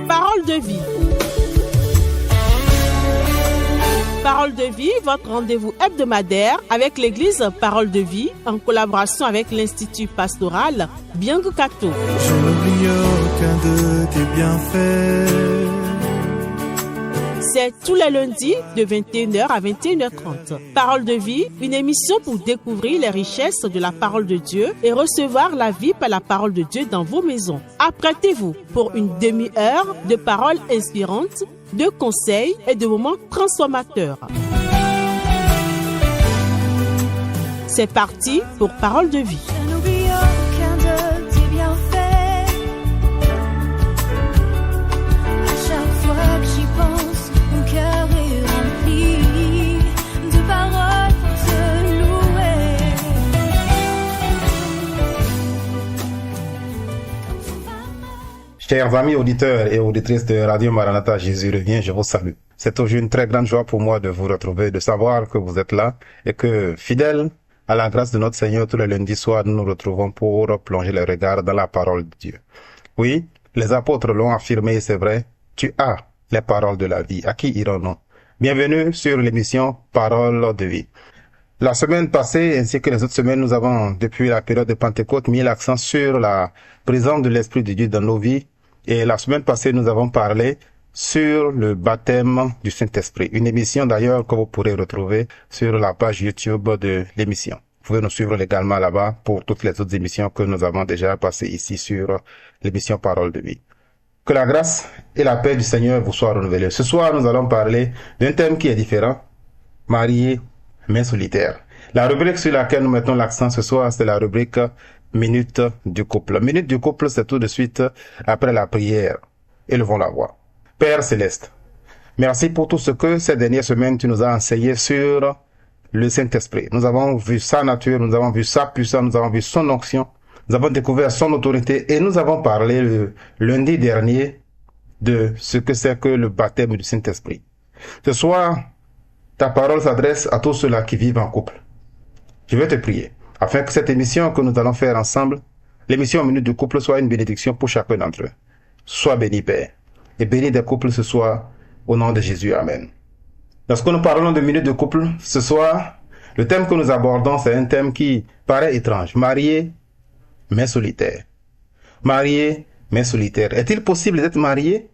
Parole de vie. Parole de vie, votre rendez-vous hebdomadaire avec l'église Parole de vie en collaboration avec l'Institut pastoral Biangu Kato. Je n'oublie aucun de tes bienfaits. C'est tous les lundis de 21h à 21h30. Parole de vie, une émission pour découvrir les richesses de la parole de Dieu et recevoir la vie par la parole de Dieu dans vos maisons. Apprêtez-vous pour une demi-heure de paroles inspirantes, de conseils et de moments transformateurs. C'est parti pour Parole de vie. Je n'oublie aucun de tes bienfaits. À chaque fois que j'y pense, mon cœur est rempli de paroles pour te louer. Chers amis auditeurs et auditrices de Radio Maranatha, Jésus revient, je vous salue. C'est aujourd'hui une très grande joie pour moi de vous retrouver, de savoir que vous êtes là et que, fidèles à la grâce de notre Seigneur, tous les lundis soirs, nous nous retrouvons pour plonger les regards dans la parole de Dieu. Oui, les apôtres l'ont affirmé, c'est vrai, tu as les paroles de la vie. À qui irons-nous? Bienvenue sur l'émission Parole de vie. La semaine passée, ainsi que les autres semaines, nous avons, depuis la période de Pentecôte, mis l'accent sur la présence de l'Esprit de Dieu dans nos vies. Et la semaine passée, nous avons parlé sur le baptême du Saint-Esprit. Une émission d'ailleurs que vous pourrez retrouver sur la page YouTube de l'émission. Vous pouvez nous suivre également là-bas pour toutes les autres émissions que nous avons déjà passées ici sur l'émission Parole de vie. Que la grâce et la paix du Seigneur vous soient renouvelées. Ce soir, nous allons parler d'un thème qui est différent. Marié, mais solitaire. La rubrique sur laquelle nous mettons l'accent ce soir, c'est la rubrique Minute du couple. Minute du couple, c'est tout de suite après la prière. Élevons la voix. Père Céleste, merci pour tout ce que ces dernières semaines tu nous as enseigné sur le Saint-Esprit. Nous avons vu sa nature, nous avons vu sa puissance, nous avons vu son onction, nous avons découvert son autorité et nous avons parlé le lundi dernier de ce que c'est que le baptême du Saint-Esprit. Ce soir, ta parole s'adresse à tous ceux-là qui vivent en couple. Je vais te prier, afin que cette émission que nous allons faire ensemble, l'émission Minute du couple, soit une bénédiction pour chacun d'entre eux. Sois béni, Père, et béni des couples ce soir, au nom de Jésus. Amen. Lorsque nous parlons de Minute de couple, ce soir, le thème que nous abordons, c'est un thème qui paraît étrange. Marié, mais solitaire. Marié, mais solitaire. Est-il possible d'être marié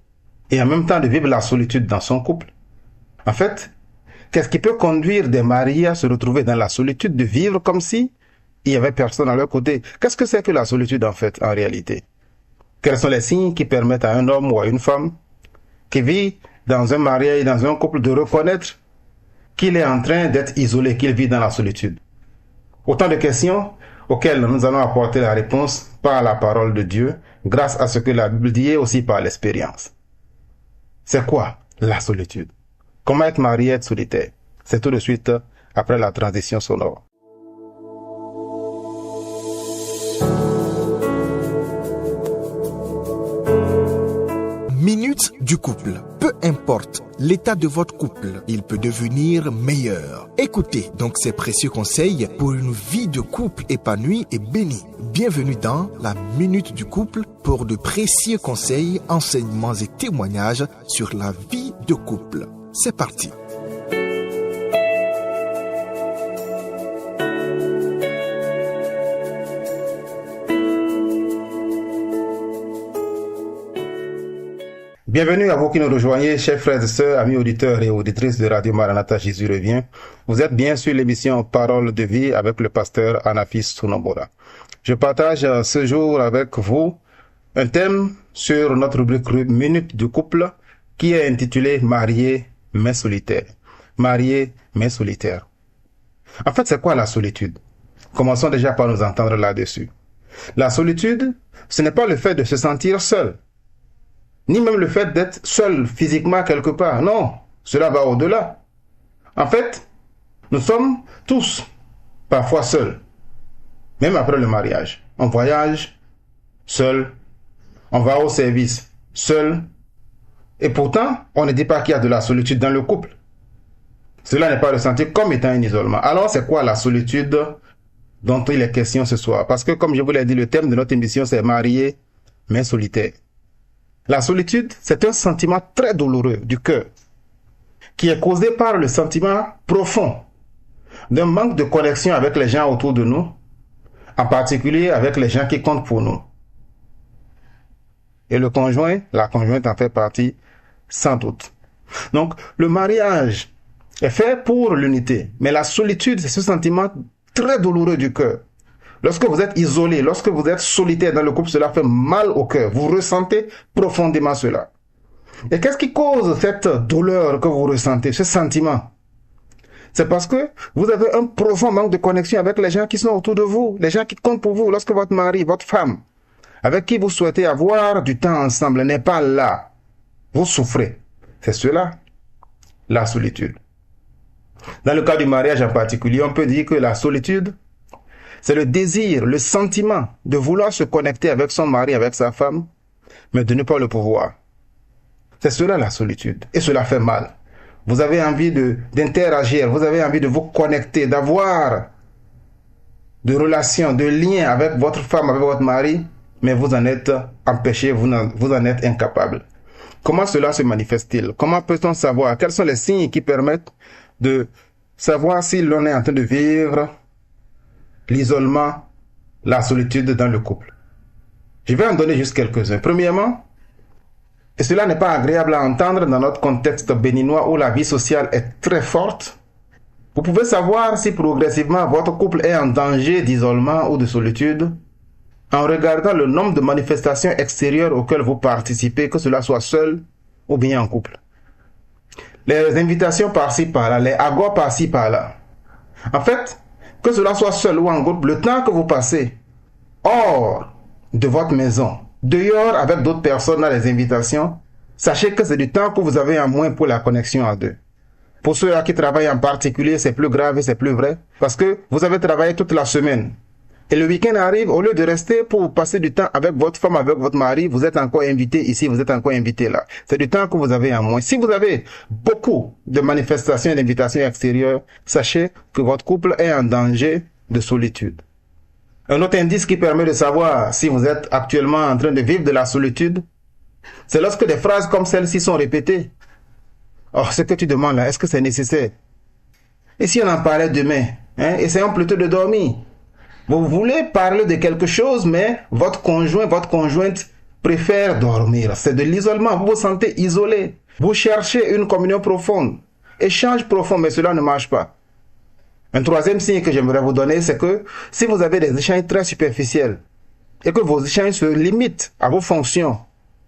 et en même temps de vivre la solitude dans son couple? En fait, qu'est-ce qui peut conduire des mariés à se retrouver dans la solitude, de vivre comme si il n'y avait personne à leur côté? Qu'est-ce que c'est que la solitude en fait, en réalité? Quels sont les signes qui permettent à un homme ou à une femme qui vit dans un mariage, dans un couple, de reconnaître qu'il est en train d'être isolé, qu'il vit dans la solitude? Autant de questions auxquelles nous allons apporter la réponse par la parole de Dieu, grâce à ce que la Bible dit et aussi par l'expérience. C'est quoi la solitude? Comment être marié, être solitaire? C'est tout de suite après la transition sonore. Minute du couple. Peu importe l'état de votre couple, il peut devenir meilleur. Écoutez donc ces précieux conseils pour une vie de couple épanouie et bénie. Bienvenue dans la Minute du couple pour de précieux conseils, enseignements et témoignages sur la vie de couple. C'est parti. Bienvenue à vous qui nous rejoignez, chers frères et sœurs, amis auditeurs et auditrices de Radio Maranatha, Jésus revient. Vous êtes bien sur l'émission Parole de vie avec le pasteur Anafis Sunomora. Je partage ce jour avec vous un thème sur notre rubrique Minute du couple qui est intitulé Marié mais solitaire. Marié mais solitaire. En fait, c'est quoi la solitude? Commençons déjà par nous entendre là-dessus. La solitude, ce n'est pas le fait de se sentir seul, ni même le fait d'être seul physiquement quelque part. Non, cela va au-delà. En fait, nous sommes tous parfois seuls, même après le mariage. On voyage seul, on va au service seul, et pourtant, on ne dit pas qu'il y a de la solitude dans le couple. Cela n'est pas ressenti comme étant un isolement. Alors, c'est quoi la solitude dont il est question ce soir? Parce que, comme je vous l'ai dit, le thème de notre émission, c'est marié mais solitaire. La solitude, c'est un sentiment très douloureux du cœur, qui est causé par le sentiment profond d'un manque de connexion avec les gens autour de nous, en particulier avec les gens qui comptent pour nous. Et le conjoint, la conjointe en fait partie sans doute. Donc, le mariage est fait pour l'unité, mais la solitude, c'est ce sentiment très douloureux du cœur. Lorsque vous êtes isolé, lorsque vous êtes solitaire dans le couple, cela fait mal au cœur. Vous ressentez profondément cela. Et qu'est-ce qui cause cette douleur que vous ressentez, ce sentiment? C'est parce que vous avez un profond manque de connexion avec les gens qui sont autour de vous, les gens qui comptent pour vous. Lorsque votre mari, votre femme, avec qui vous souhaitez avoir du temps ensemble, n'est pas là, vous souffrez. C'est cela, la solitude. Dans le cas du mariage en particulier, on peut dire que la solitude, c'est le désir, le sentiment de vouloir se connecter avec son mari, avec sa femme, mais de ne pas le pouvoir. C'est cela la solitude. Et cela fait mal. Vous avez envie d'interagir, vous avez envie de vous connecter, d'avoir de relations, de liens avec votre femme, avec votre mari, mais vous en êtes empêché, vous en êtes incapable. Comment cela se manifeste-t-il? Comment peut-on savoir? Quels sont les signes qui permettent de savoir si l'on est en train de vivre l'isolement, la solitude dans le couple? Je vais en donner juste quelques-uns. Premièrement, et cela n'est pas agréable à entendre dans notre contexte béninois où la vie sociale est très forte, vous pouvez savoir si progressivement votre couple est en danger d'isolement ou de solitude en regardant le nombre de manifestations extérieures auxquelles vous participez, que cela soit seul ou bien en couple. Les invitations par-ci par-là, les agos par-ci par-là. En fait, que cela soit seul ou en groupe, le temps que vous passez hors de votre maison, dehors avec d'autres personnes dans les invitations, sachez que c'est du temps que vous avez en moins pour la connexion à deux. Pour ceux qui travaillent en particulier, c'est plus grave et c'est plus vrai, parce que vous avez travaillé toute la semaine. Et le week-end arrive, au lieu de rester pour passer du temps avec votre femme, avec votre mari, vous êtes encore invité ici, vous êtes encore invité là. C'est du temps que vous avez en moins. Si vous avez beaucoup de manifestations et d'invitations extérieures, sachez que votre couple est en danger de solitude. Un autre indice qui permet de savoir si vous êtes actuellement en train de vivre de la solitude, c'est lorsque des phrases comme celle-ci sont répétées. Oh, ce que tu demandes là, est-ce que c'est nécessaire? Et si on en parlait demain, essayons plutôt de dormir. Vous voulez parler de quelque chose, mais votre conjoint, votre conjointe préfère dormir. C'est de l'isolement. Vous vous sentez isolé. Vous cherchez une communion profonde. Échange profond, mais cela ne marche pas. Un troisième signe que j'aimerais vous donner, c'est que si vous avez des échanges très superficiels et que vos échanges se limitent à vos fonctions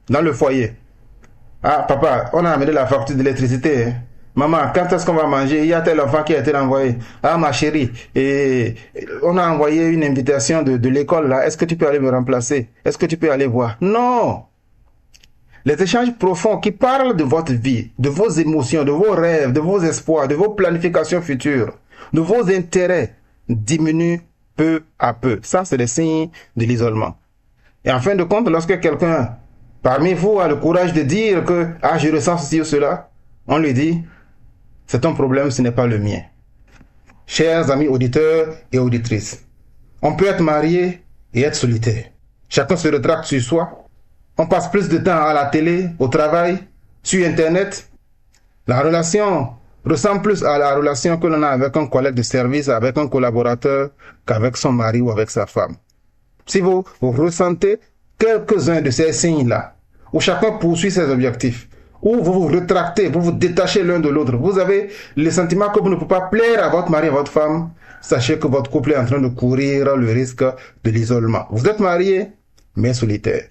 dans le foyer. Ah, papa, on a amené la facture d'électricité. Maman, quand est-ce qu'on va manger? Il y a tel enfant qui a été envoyé. Ah, ma chérie, et on a envoyé une invitation de l'école là. Est-ce que tu peux aller me remplacer? Est-ce que tu peux aller voir? Non! Les échanges profonds qui parlent de votre vie, de vos émotions, de vos rêves, de vos espoirs, de vos planifications futures, de vos intérêts diminuent peu à peu. Ça, c'est des signes de l'isolement. Et en fin de compte, lorsque quelqu'un parmi vous a le courage de dire que « Ah, je ressens ceci ou cela », on lui dit « C'est ton problème, ce n'est pas le mien ». Chers amis auditeurs et auditrices, on peut être marié et être solitaire. Chacun se retracte sur soi. On passe plus de temps à la télé, au travail, sur Internet. La relation ressemble plus à la relation que l'on a avec un collègue de service, avec un collaborateur, qu'avec son mari ou avec sa femme. Si vous ressentez quelques-uns de ces signes-là, où chacun poursuit ses objectifs, où vous vous retractez, vous vous détachez l'un de l'autre, vous avez le sentiment que vous ne pouvez pas plaire à votre mari, à votre femme, sachez que votre couple est en train de courir le risque de l'isolement. Vous êtes marié, mais solitaire.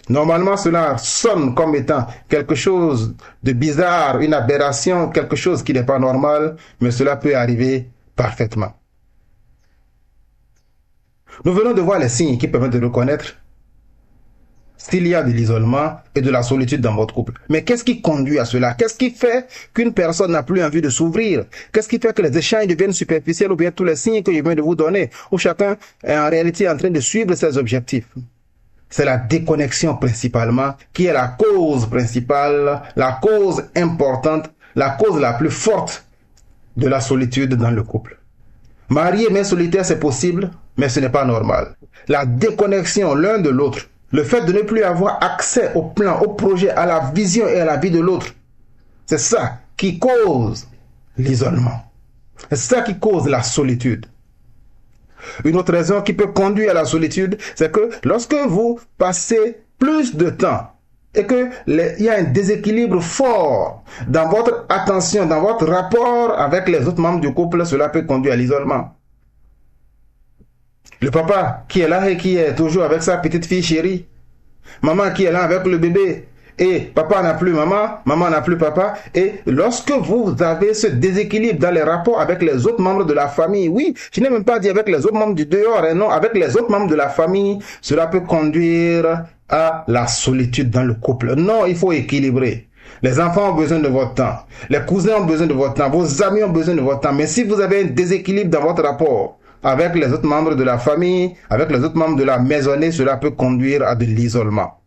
Normalement, cela sonne comme étant quelque chose de bizarre, une aberration, quelque chose qui n'est pas normal, mais cela peut arriver parfaitement. Nous venons de voir les signes qui permettent de reconnaître s'il y a de l'isolement et de la solitude dans votre couple. Mais qu'est-ce qui conduit à cela? Qu'est-ce qui fait qu'une personne n'a plus envie de s'ouvrir? Qu'est-ce qui fait que les échanges deviennent superficiels ou bien tous les signes que je viens de vous donner, où chacun est en réalité en train de suivre ses objectifs? C'est la déconnexion principalement qui est la cause principale, la cause importante, la cause la plus forte de la solitude dans le couple. Marié mais solitaire, c'est possible, mais ce n'est pas normal. La déconnexion l'un de l'autre, Le fait de ne plus avoir accès au plan, au projet, à la vision et à la vie de l'autre. C'est ça qui cause l'isolement. C'est ça qui cause la solitude. Une autre raison qui peut conduire à la solitude, c'est que lorsque vous passez plus de temps et qu'il y a un déséquilibre fort dans votre attention, dans votre rapport avec les autres membres du couple, cela peut conduire à l'isolement. Le papa qui est là et qui est toujours avec sa petite fille chérie. Maman qui est là avec le bébé. Et papa n'a plus maman, maman n'a plus papa. Et lorsque vous avez ce déséquilibre dans les rapports avec les autres membres de la famille, oui, je n'ai même pas dit avec les autres membres du dehors, non, avec les autres membres de la famille, cela peut conduire à la solitude dans le couple. Non, il faut équilibrer. Les enfants ont besoin de votre temps. Les cousins ont besoin de votre temps. Vos amis ont besoin de votre temps. Mais si vous avez un déséquilibre dans votre rapport avec les autres membres de la famille, avec les autres membres de la maisonnée, cela peut conduire à de l'isolement.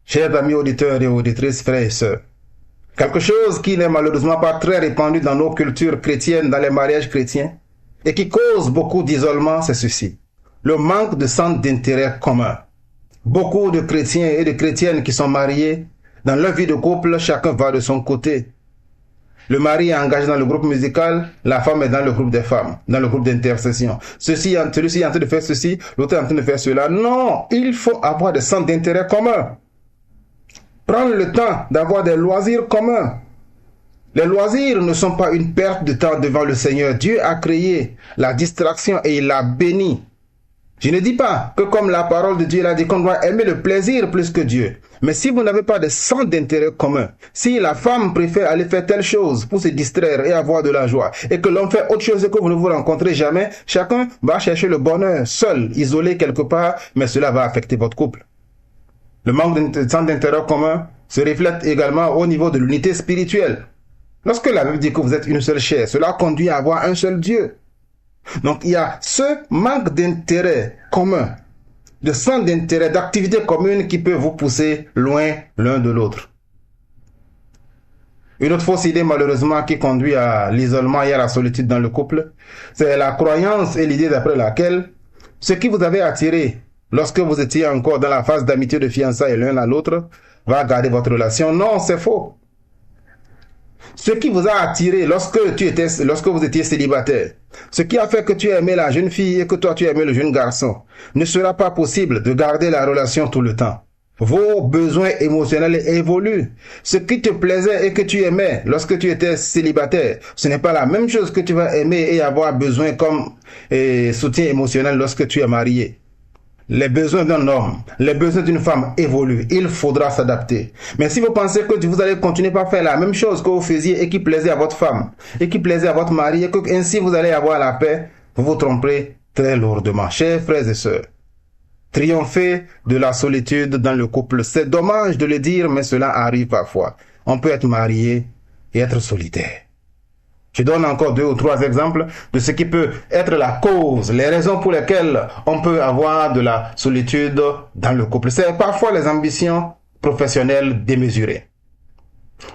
Chers amis auditeurs et auditrices, frères et sœurs, quelque chose qui n'est malheureusement pas très répandu dans nos cultures chrétiennes, dans les mariages chrétiens, et qui cause beaucoup d'isolement, c'est ceci. Le manque de centre d'intérêt commun. Beaucoup de chrétiens et de chrétiennes qui sont mariés, dans leur vie de couple, chacun va de son côté. Le mari est engagé dans le groupe musical, la femme est dans le groupe des femmes, dans le groupe d'intercession. Celui-ci est en train de faire ceci, l'autre est en train de faire cela. Non, il faut avoir des centres d'intérêt communs. Prendre le temps d'avoir des loisirs communs. Les loisirs ne sont pas une perte de temps devant le Seigneur. Dieu a créé la distraction et il l'a béni. Je ne dis pas que comme la parole de Dieu l'a dit qu'on doit aimer le plaisir plus que Dieu. Mais si vous n'avez pas de centre d'intérêt commun, si la femme préfère aller faire telle chose pour se distraire et avoir de la joie, et que l'homme fait autre chose et que vous ne vous rencontrez jamais, chacun va chercher le bonheur seul, isolé quelque part, mais cela va affecter votre couple. Le manque de centre d'intérêt commun se reflète également au niveau de l'unité spirituelle. Lorsque la Bible dit que vous êtes une seule chair, cela conduit à avoir un seul Dieu. Donc il y a ce manque d'intérêt commun, de centre d'intérêt, d'activité commune qui peut vous pousser loin l'un de l'autre. Une autre fausse idée malheureusement qui conduit à l'isolement et à la solitude dans le couple, c'est la croyance et l'idée d'après laquelle ce qui vous avait attiré lorsque vous étiez encore dans la phase d'amitié de fiançailles l'un à l'autre va garder votre relation. Non, c'est faux. Ce qui vous a attiré lorsque vous étiez célibataire, ce qui a fait que tu aimais la jeune fille et que toi tu aimais le jeune garçon, ne sera pas possible de garder la relation tout le temps. Vos besoins émotionnels évoluent. Ce qui te plaisait et que tu aimais lorsque tu étais célibataire, ce n'est pas la même chose que tu vas aimer et avoir besoin comme soutien émotionnel lorsque tu es marié. Les besoins d'un homme, les besoins d'une femme évoluent. Il faudra s'adapter. Mais si vous pensez que vous allez continuer par faire la même chose que vous faisiez et qui plaisait à votre femme, et qui plaisait à votre mari, et que ainsi vous allez avoir la paix, vous vous tromperez très lourdement. Chers frères et sœurs, triompher de la solitude dans le couple, c'est dommage de le dire, mais cela arrive parfois. On peut être marié et être solitaire. Je donne encore 2 ou 3 exemples de ce qui peut être la cause, les raisons pour lesquelles on peut avoir de la solitude dans le couple. C'est parfois les ambitions professionnelles démesurées.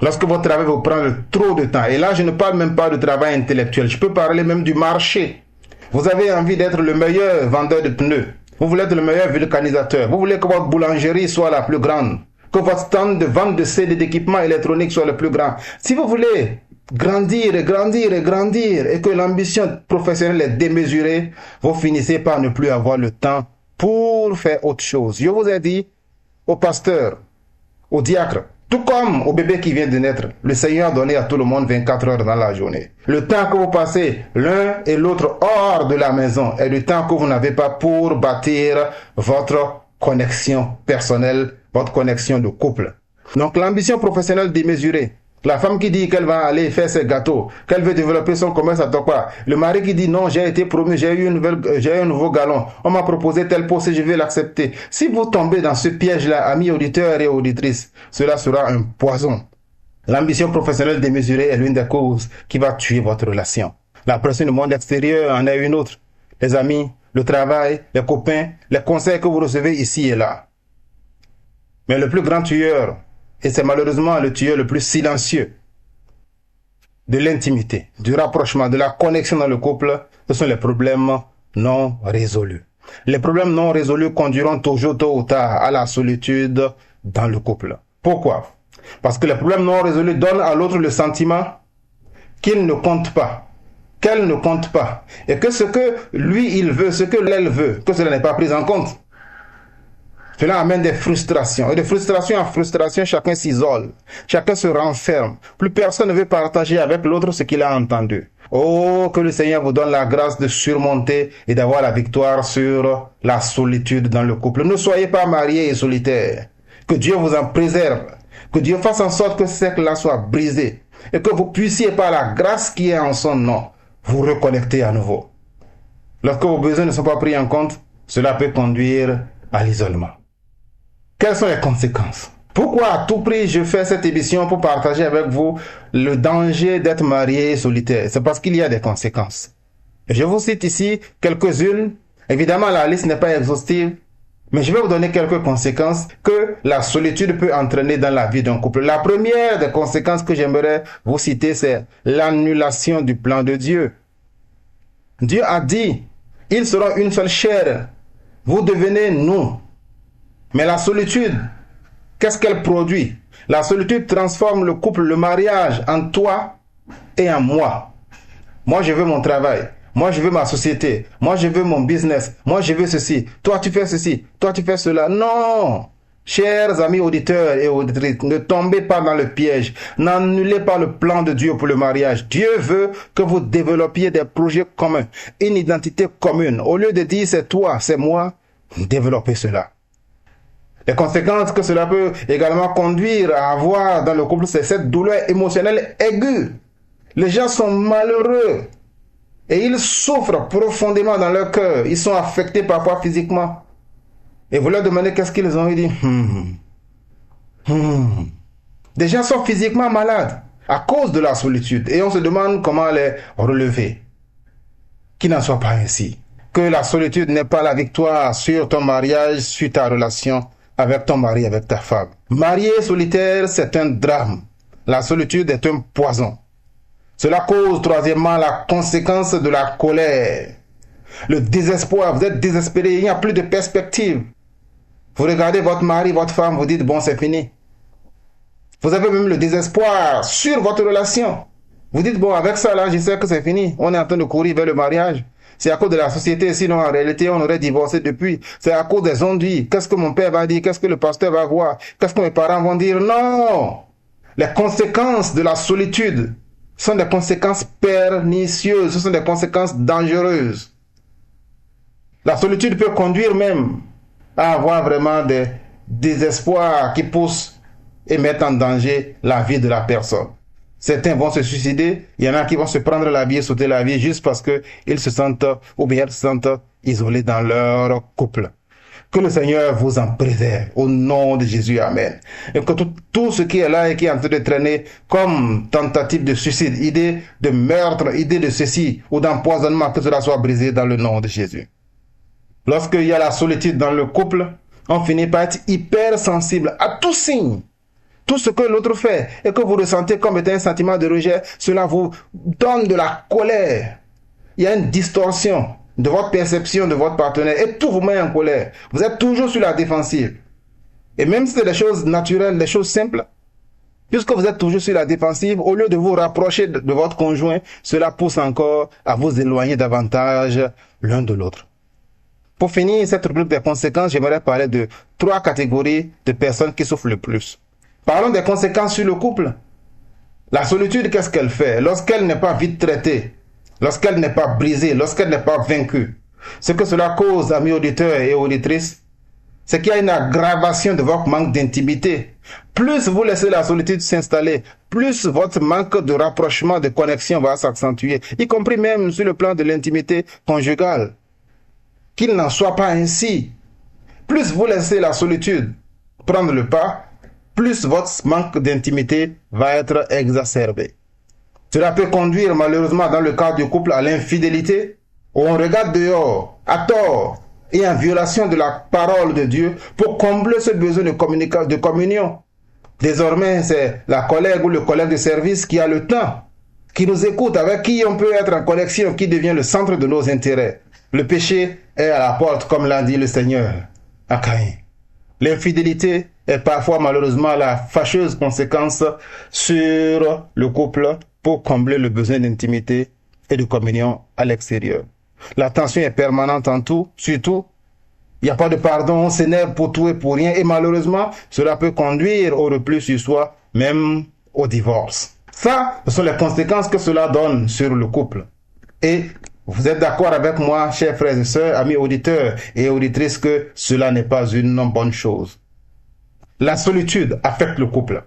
Lorsque votre travail vous prend trop de temps, et là je ne parle même pas de travail intellectuel, je peux parler même du marché. Vous avez envie d'être le meilleur vendeur de pneus, vous voulez être le meilleur vulcanisateur, vous voulez que votre boulangerie soit la plus grande, que votre stand de vente de CD d'équipements électroniques soit le plus grand. Si vous voulez grandir et grandir et grandir et que l'ambition professionnelle est démesurée, vous finissez par ne plus avoir le temps pour faire autre chose. Je vous ai dit, au pasteur, au diacre, tout comme au bébé qui vient de naître, le Seigneur a donné à tout le monde 24 heures dans la journée. Le temps que vous passez l'un et l'autre hors de la maison est le temps que vous n'avez pas pour bâtir votre connexion personnelle, votre connexion de couple. Donc l'ambition professionnelle démesurée, la femme qui dit qu'elle va aller faire ses gâteaux, qu'elle veut développer son commerce à Tokwa. Le mari qui dit non, j'ai été promu, j'ai eu un nouveau galon. On m'a proposé tel poste et je vais l'accepter. Si vous tombez dans ce piège-là, amis auditeurs et auditrices, cela sera un poison. L'ambition professionnelle démesurée est l'une des causes qui va tuer votre relation. La pression du monde extérieur en est une autre. Les amis, le travail, les copains, les conseils que vous recevez ici et là. Mais le plus grand tueur, et c'est malheureusement le tueur le plus silencieux de l'intimité, du rapprochement, de la connexion dans le couple, ce sont les problèmes non résolus. Les problèmes non résolus conduiront toujours tôt ou tard à la solitude dans le couple. Pourquoi? Parce que les problèmes non résolus donnent à l'autre le sentiment qu'il ne compte pas, qu'elle ne compte pas, et que ce que lui il veut, ce que elle veut, que cela n'est pas pris en compte. Cela amène des frustrations. Et de frustration en frustration, chacun s'isole. Chacun se renferme. Plus personne ne veut partager avec l'autre ce qu'il a entendu. Oh, que le Seigneur vous donne la grâce de surmonter et d'avoir la victoire sur la solitude dans le couple. Ne soyez pas mariés et solitaires. Que Dieu vous en préserve. Que Dieu fasse en sorte que ce cercle-là soit brisé. Et que vous puissiez, par la grâce qui est en son nom, vous reconnecter à nouveau. Lorsque vos besoins ne sont pas pris en compte, cela peut conduire à l'isolement. Quelles sont les conséquences? Pourquoi à tout prix je fais cette émission pour partager avec vous le danger d'être marié et solitaire? C'est parce qu'il y a des conséquences. Je vous cite ici quelques-unes. Évidemment, la liste n'est pas exhaustive, mais je vais vous donner quelques conséquences que la solitude peut entraîner dans la vie d'un couple. La première des conséquences que j'aimerais vous citer, c'est l'annulation du plan de Dieu. Dieu a dit, ils seront une seule chair. Vous devenez nous. Mais la solitude, qu'est-ce qu'elle produit? La solitude transforme le couple, le mariage, en toi et en moi. Moi, je veux mon travail. Moi, je veux ma société. Moi, je veux mon business. Moi, je veux ceci. Toi, tu fais ceci. Toi, tu fais cela. Non! Chers amis auditeurs et auditrices, ne tombez pas dans le piège. N'annulez pas le plan de Dieu pour le mariage. Dieu veut que vous développiez des projets communs, une identité commune. Au lieu de dire c'est toi, c'est moi, développez cela. Les conséquences que cela peut également conduire à avoir dans le couple, c'est cette douleur émotionnelle aiguë. Les gens sont malheureux et ils souffrent profondément dans leur cœur. Ils sont affectés parfois physiquement. Et vous leur demandez qu'est-ce qu'ils ont, ils disent Des gens sont physiquement malades à cause de la solitude et on se demande comment les relever. Qu'il n'en soit pas ainsi. Que la solitude n'est pas la victoire sur ton mariage, sur ta relation avec ton mari, avec ta femme. Marié solitaire, c'est un drame. La solitude est un poison. Cela cause, troisièmement, la conséquence de la colère. Le désespoir, vous êtes désespéré, il n'y a plus de perspective. Vous regardez votre mari, votre femme, vous dites, bon, c'est fini. Vous avez même le désespoir sur votre relation. Vous dites, bon, avec ça, là, je sais que c'est fini. On est en train de courir vers le mariage. C'est à cause de la société, sinon en réalité on aurait divorcé depuis. C'est à cause des ennuis. Qu'est-ce que mon père va dire? Qu'est-ce que le pasteur va voir? Qu'est-ce que mes parents vont dire? Non! Les conséquences de la solitude sont des conséquences pernicieuses, ce sont des conséquences dangereuses. La solitude peut conduire même à avoir vraiment des désespoirs qui poussent et mettent en danger la vie de la personne. Certains vont se suicider, il y en a qui vont se prendre la vie et sauter la vie juste parce qu'ils se sentent, ou bien elles se sentent isolés dans leur couple. Que le Seigneur vous en préserve, au nom de Jésus, amen. Et que tout ce qui est là et qui est en train de traîner comme tentative de suicide, idée de meurtre, idée de ceci ou d'empoisonnement, que cela soit brisé dans le nom de Jésus. Lorsqu'il y a la solitude dans le couple, on finit par être hypersensible à tout signe. Tout ce que l'autre fait et que vous ressentez comme étant un sentiment de rejet, cela vous donne de la colère. Il y a une distorsion de votre perception de votre partenaire et tout vous met en colère. Vous êtes toujours sur la défensive. Et même si c'est des choses naturelles, des choses simples, puisque vous êtes toujours sur la défensive, au lieu de vous rapprocher de votre conjoint, cela pousse encore à vous éloigner davantage l'un de l'autre. Pour finir cette rubrique des conséquences, j'aimerais parler de 3 catégories de personnes qui souffrent le plus. Parlons des conséquences sur le couple. La solitude, qu'est-ce qu'elle fait? Lorsqu'elle n'est pas vite traitée, lorsqu'elle n'est pas brisée, lorsqu'elle n'est pas vaincue, ce que cela cause, amis auditeurs et auditrices, c'est qu'il y a une aggravation de votre manque d'intimité. Plus vous laissez la solitude s'installer, plus votre manque de rapprochement, de connexion va s'accentuer, y compris même sur le plan de l'intimité conjugale. Qu'il n'en soit pas ainsi. Plus vous laissez la solitude prendre le pas, plus votre manque d'intimité va être exacerbé. Cela peut conduire malheureusement dans le cadre du couple à l'infidélité, où on regarde dehors, à tort, et en violation de la parole de Dieu pour combler ce besoin de communion. Désormais, c'est la collègue ou le collègue de service qui a le temps, qui nous écoute, avec qui on peut être en connexion, qui devient le centre de nos intérêts. Le péché est à la porte, comme l'a dit le Seigneur à Caïn. L'infidélité est parfois malheureusement la fâcheuse conséquence sur le couple pour combler le besoin d'intimité et de communion à l'extérieur. La tension est permanente en tout, surtout. Il n'y a pas de pardon, on s'énerve pour tout et pour rien et malheureusement, cela peut conduire au repli sur soi, même au divorce. Ça, ce sont les conséquences que cela donne sur le couple. Et vous êtes d'accord avec moi, chers frères et sœurs, amis auditeurs et auditrices, que cela n'est pas une bonne chose. La solitude affecte le couple.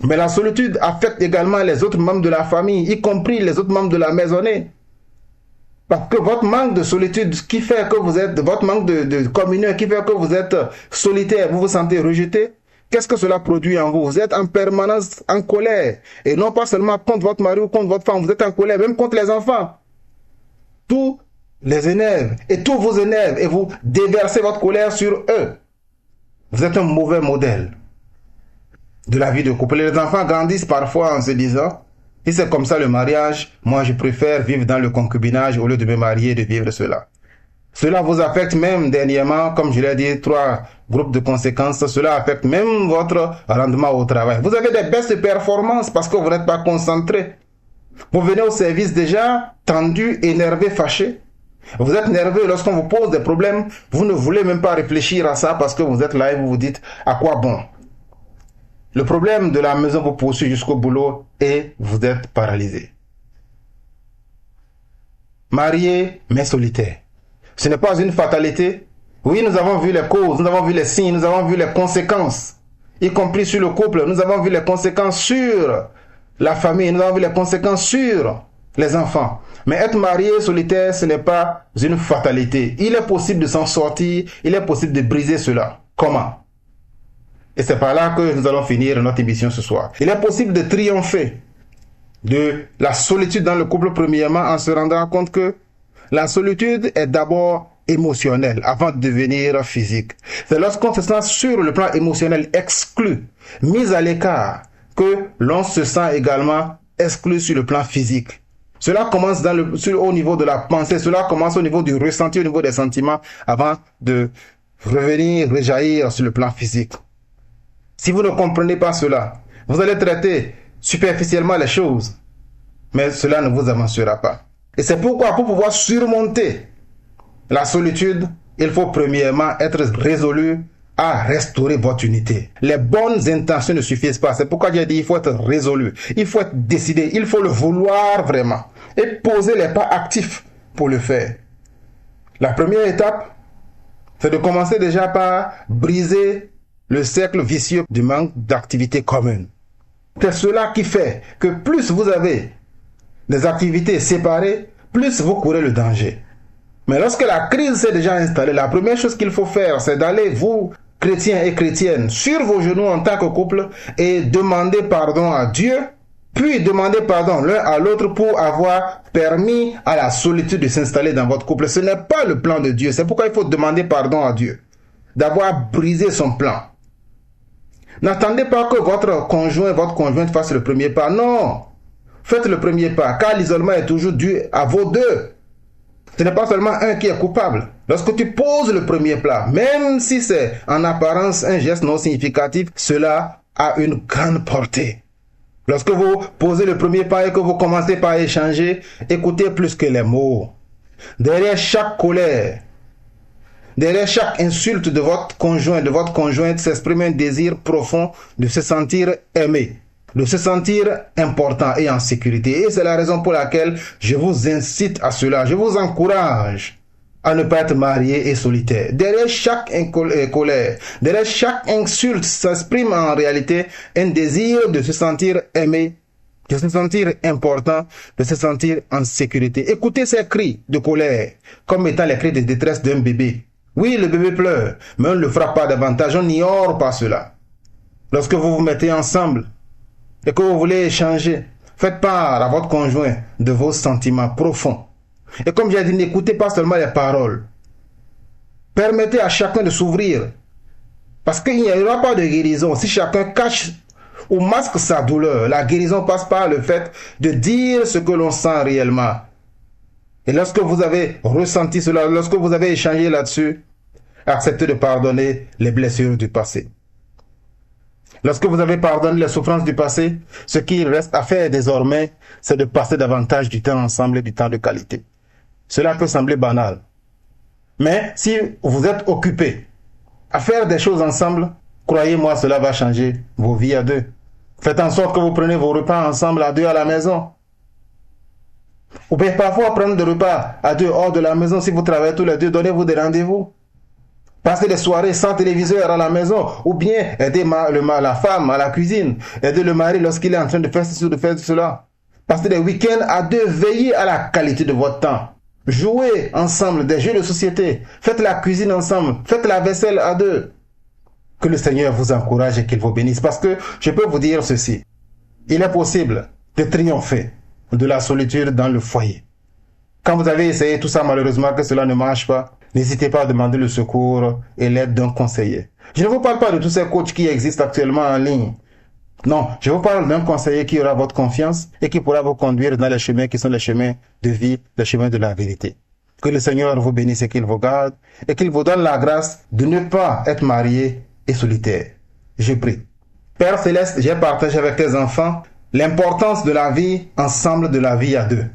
Mais la solitude affecte également les autres membres de la famille, y compris les autres membres de la maisonnée. Parce que votre manque de solitude qui fait que vous êtes, votre manque de communion qui fait que vous êtes solitaire, vous vous sentez rejeté, qu'est-ce que cela produit en vous? Vous êtes en permanence en colère. Et non pas seulement contre votre mari ou contre votre femme, vous êtes en colère même contre les enfants. Tout les énerve et tout vous énerve et vous déversez votre colère sur eux. Vous êtes un mauvais modèle de la vie de couple. Les enfants grandissent parfois en se disant, si c'est comme ça le mariage, moi je préfère vivre dans le concubinage au lieu de me marier et de vivre cela. Cela vous affecte même dernièrement, comme je l'ai dit, 3 groupes de conséquences. Cela affecte même votre rendement au travail. Vous avez des baisses de performance parce que vous n'êtes pas concentré. Vous venez au service déjà tendu, énervé, fâché. Vous êtes nerveux lorsqu'on vous pose des problèmes. Vous ne voulez même pas réfléchir à ça parce que vous êtes là et vous vous dites à quoi bon. Le problème de la maison vous poursuit jusqu'au boulot et vous êtes paralysé. Marié mais solitaire. Ce n'est pas une fatalité. Oui, nous avons vu les causes, nous avons vu les signes, nous avons vu les conséquences, y compris sur le couple. Nous avons vu les conséquences sur la famille, nous avons vu les conséquences sur les enfants. Mais être marié solitaire, ce n'est pas une fatalité. Il est possible de s'en sortir, il est possible de briser cela. Comment? Et c'est par là que nous allons finir notre émission ce soir. Il est possible de triompher de la solitude dans le couple premièrement en se rendant compte que la solitude est d'abord émotionnelle avant de devenir physique. C'est lorsqu'on se sent sur le plan émotionnel exclu, mis à l'écart, que l'on se sent également exclu sur le plan physique. Cela commence au niveau de la pensée, cela commence au niveau du ressenti, au niveau des sentiments, avant de revenir, rejaillir sur le plan physique. Si vous ne comprenez pas cela, vous allez traiter superficiellement les choses, mais cela ne vous avancera pas. Et c'est pourquoi, pour pouvoir surmonter la solitude, il faut premièrement être résolu à restaurer votre unité. Les bonnes intentions ne suffisent pas. C'est pourquoi j'ai dit il faut être résolu, il faut être décidé, il faut le vouloir vraiment et poser les pas actifs pour le faire. La première étape, c'est de commencer déjà par briser le cercle vicieux du manque d'activité commune. C'est cela qui fait que plus vous avez des activités séparées, plus vous courez le danger. Mais lorsque la crise s'est déjà installée, la première chose qu'il faut faire, c'est d'aller, vous, chrétiens et chrétiennes, sur vos genoux en tant que couple et demander pardon à Dieu, puis demander pardon l'un à l'autre pour avoir permis à la solitude de s'installer dans votre couple. Ce n'est pas le plan de Dieu. C'est pourquoi il faut demander pardon à Dieu d'avoir brisé son plan. N'attendez pas que votre conjoint, votre conjointe fasse le premier pas. Non, faites le premier pas, car l'isolement est toujours dû à vos deux. Ce n'est pas seulement un qui est coupable. Lorsque tu poses le premier pas, même si c'est en apparence un geste non significatif, cela a une grande portée. Lorsque vous posez le premier pas et que vous commencez par échanger, écoutez plus que les mots. Derrière chaque colère, derrière chaque insulte de votre conjoint, de votre conjointe, s'exprime un désir profond de se sentir aimé, de se sentir important et en sécurité. Et c'est la raison pour laquelle je vous incite à cela. Je vous encourage à ne pas être marié et solitaire. Derrière chaque colère, derrière chaque insulte s'exprime en réalité un désir de se sentir aimé, de se sentir important, de se sentir en sécurité. Écoutez ces cris de colère comme étant les cris de détresse d'un bébé. Oui, le bébé pleure, mais on ne le frappe pas davantage, on n'ignore pas cela. Lorsque vous vous mettez ensemble et que vous voulez échanger, faites part à votre conjoint de vos sentiments profonds. Et comme j'ai dit, n'écoutez pas seulement les paroles. Permettez à chacun de s'ouvrir. Parce qu'il n'y aura pas de guérison si chacun cache ou masque sa douleur. La guérison passe par le fait de dire ce que l'on sent réellement. Et lorsque vous avez ressenti cela, lorsque vous avez échangé là-dessus, acceptez de pardonner les blessures du passé. Lorsque vous avez pardonné les souffrances du passé, ce qu'il reste à faire désormais, c'est de passer davantage du temps ensemble et du temps de qualité. Cela peut sembler banal. Mais si vous êtes occupé à faire des choses ensemble, croyez-moi, cela va changer vos vies à deux. Faites en sorte que vous preniez vos repas ensemble à deux à la maison. Vous pouvez parfois prendre des repas à deux hors de la maison. Si vous travaillez tous les deux, donnez-vous des rendez-vous. Passez des soirées sans téléviseur à la maison, ou bien aidez la femme à la cuisine, aidez le mari lorsqu'il est en train de faire ceci ou de faire cela. Passez des week-ends à deux, veillez à la qualité de votre temps. Jouez ensemble des jeux de société, faites la cuisine ensemble, faites la vaisselle à deux. Que le Seigneur vous encourage et qu'il vous bénisse, parce que je peux vous dire ceci, il est possible de triompher de la solitude dans le foyer. Quand vous avez essayé tout ça, malheureusement que cela ne marche pas, n'hésitez pas à demander le secours et l'aide d'un conseiller. Je ne vous parle pas de tous ces coachs qui existent actuellement en ligne. Non, je vous parle d'un conseiller qui aura votre confiance et qui pourra vous conduire dans les chemins qui sont les chemins de vie, les chemins de la vérité. Que le Seigneur vous bénisse et qu'il vous garde et qu'il vous donne la grâce de ne pas être marié et solitaire. Je prie. Père Céleste, j'ai partagé avec tes enfants l'importance de la vie ensemble, de la vie à deux.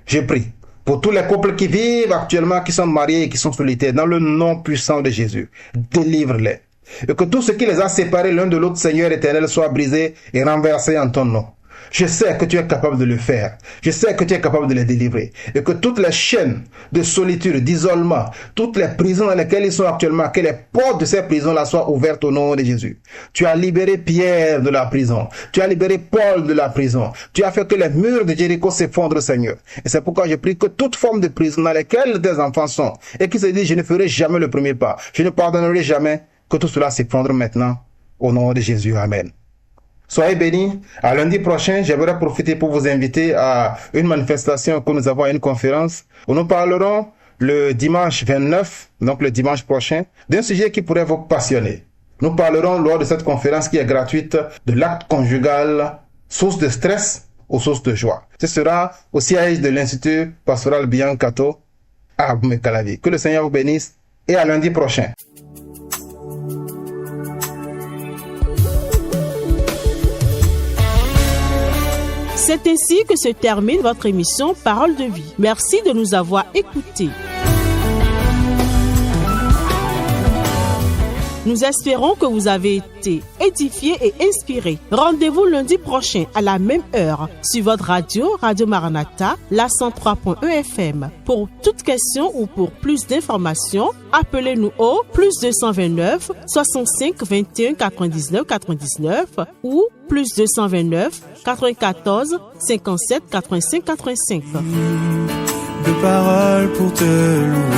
Je prie pour tous les couples qui vivent actuellement, qui sont mariés et qui sont solitaires, dans le nom puissant de Jésus, délivre-les. Et que tout ce qui les a séparés l'un de l'autre, Seigneur éternel, soit brisé et renversé en ton nom. Je sais que tu es capable de le faire. Je sais que tu es capable de les délivrer. Et que toutes les chaînes de solitude, d'isolement, toutes les prisons dans lesquelles ils sont actuellement, que les portes de ces prisons-là soient ouvertes au nom de Jésus. Tu as libéré Pierre de la prison. Tu as libéré Paul de la prison. Tu as fait que les murs de Jéricho s'effondrent, Seigneur. Et c'est pourquoi je prie que toute forme de prison dans laquelle tes enfants sont, et qui se disent, je ne ferai jamais le premier pas, je ne pardonnerai jamais, que tout cela s'effondre maintenant, au nom de Jésus. Amen. Soyez bénis. À lundi prochain, j'aimerais profiter pour vous inviter à une manifestation que nous avons à une conférence où nous parlerons le dimanche 29, donc le dimanche prochain, d'un sujet qui pourrait vous passionner. Nous parlerons lors de cette conférence qui est gratuite de l'acte conjugal, source de stress ou source de joie. Ce sera au siège de l'Institut Pastoral Biancato à Abou-Mekalavi. Que le Seigneur vous bénisse et à lundi prochain. C'est ainsi que se termine votre émission Parole de vie. Merci de nous avoir écoutés. Nous espérons que vous avez été édifiés et inspirés. Rendez-vous lundi prochain à la même heure sur votre radio, Radio Maranatha, la 103.1 FM. Pour toute question ou pour plus d'informations, appelez-nous au +229 65 21 99 99 ou +229 94 57 85 85. De paroles pour te louer.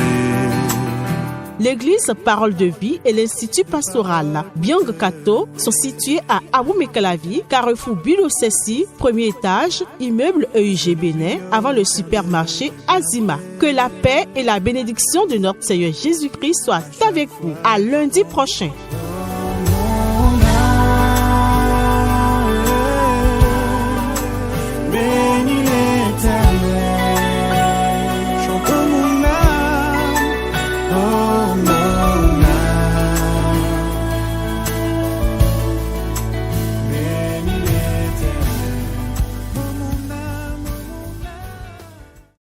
L'église Parole de Vie et l'Institut Pastoral Biancato sont situés à Abou-Mekalavi, Carrefour Bilo-Cessi, premier étage, immeuble EUG Bénin, avant le supermarché Azima. Que la paix et la bénédiction de notre Seigneur Jésus-Christ soient avec vous. À lundi prochain.